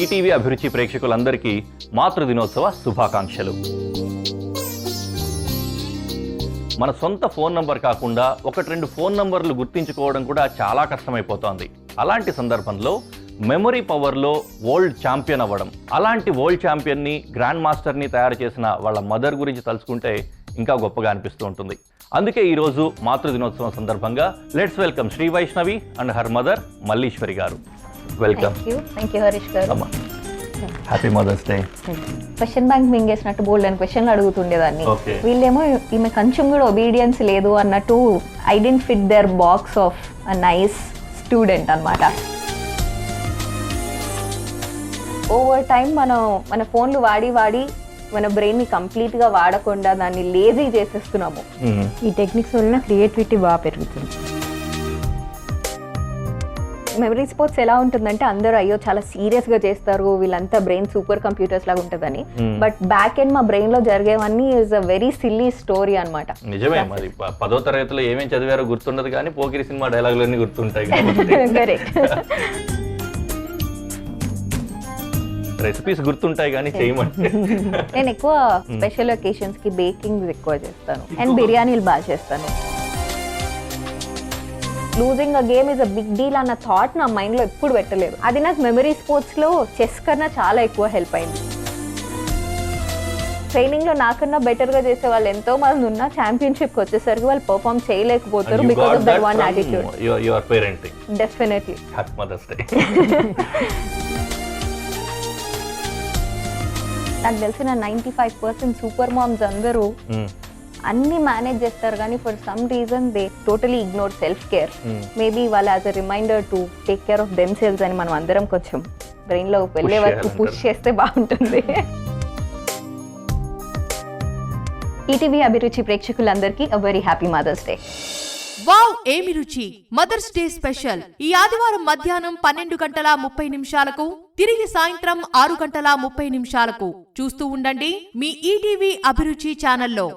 ETV Abhiruchi ప్రేక్షకులందరికీ మాతృదినోత్సవ శుభాకాంక్షలు. మన సొంత ఫోన్ నంబర్ కాకుండా 1-2 ఫోన్ నంబర్లు గుర్తించుకోవడం కూడా చాలా కష్టమైపోతోంది. అలాంటి సందర్భంలో మెమరీ పవర్లో వరల్డ్ ఛాంపియన్ అవ్వడం, అలాంటి వరల్డ్ ఛాంపియన్ని గ్రాండ్ మాస్టర్ని తయారు చేసిన వాళ్ళ మదర్ గురించి తలుచుకుంటే ఇంకా గొప్పగా అనిపిస్తూ ఉంటుంది. అందుకే ఈరోజు మాతృదినోత్సవం సందర్భంగా let's welcome Shri Vaishnavi and her mother Malleswari garu. Welcome. Thank you Harish garu. Happy mother's day. Question bank మింగేసినట్టు బోల్డ్ అని క్వశ్చన్లు అడుగుతుండేదాన్ని. Okay. వీళ్ళేమో ఈమె కొంచెం కూడా ఒబీడియన్స్ లేదు అన్నట్టు I didn't fit their box of a nice student అన్నమాట. ఓవర్ టైం మన ఫోన్లు వాడి మన బ్రెయిన్ని కంప్లీట్గా వాడకుండా దాన్ని లేజీ చేసేస్తున్నాము. ఈ టెక్నిక్స్ వలన క్రియేటివిటీ బాగా పెరుగుతుంది. మెమరీ స్పోర్ట్స్ ఎలా ఉంటుందంటే అందరూ అయ్యో చాలా సీరియస్గా చేస్తారు, వీళ్ళంతా బ్రెయిన్ సూపర్ కంప్యూటర్స్ లాగా ఉంటుందని. బట్ బ్యాక్ ఎండ్ మా బ్రెయిన్ లో జరిగేవన్నీ is a very silly story అనమాట. నిజమే. మరి 10వ తరగతిలో ఏమేం చదివారో గుర్తుండదు కానీ పోకిరి సినిమా డైలాగులన్నీ గుర్తుంటాయి. కరెక్ట్. రెసిపీస్ గుర్తుంటాయి కానీ చేయమంటే నేను ఎక్కువ స్పెషల్ ఒకేషన్స్ కి బేకింగ్ ఎక్కువ చేస్తాను అండ్ బిర్యానీలు బాగా చేస్తాను. Losing a game is a big deal అన్న థాట్ నా మైండ్ లో ఎప్పుడు పెట్టలేదు. అది నాకు మెమరీ స్పోర్ట్స్ లో చెస్ కన్నా చాలా ఎక్కువ హెల్ప్ అయింది. ట్రైనింగ్ లో నాకన్నా బెటర్ గా చేసే వాళ్ళు ఎంతో మంది ఉన్నా ఛాంపియన్షిప్ కి వచ్చేసరికి వాళ్ళు పర్ఫార్మ్ చేయలేకపోతారు because of that one attitude. Your parenting definitely. Happy mother's day. నాకు తెలిసిన 95% సూపర్ మామ్స్ అందరూ అన్ని మేనేజ్ చేస్తారు కానీ for some reason they totally ignore self care. Maybe వాళ్ళు as a reminder to take care of themselves అని మనం అందరం కొంచెం బ్రెయిన్ లో వెళ్ళే వరకు పుష్ చేస్తే బాగుంటుంది. ఈటీవీ అభిరుచి ప్రేక్షకులందరికీ a very happy mother's day. Wow ఏమి రుచి మదర్స్ డే స్పెషల్ ఈ ఆదివారం మధ్యాహ్నం 12:30 తిరిగి సాయంత్రం 6:30 చూస్తూ ఉండండి మీ ఈటీవీ అభిరుచి ఛానల్లో.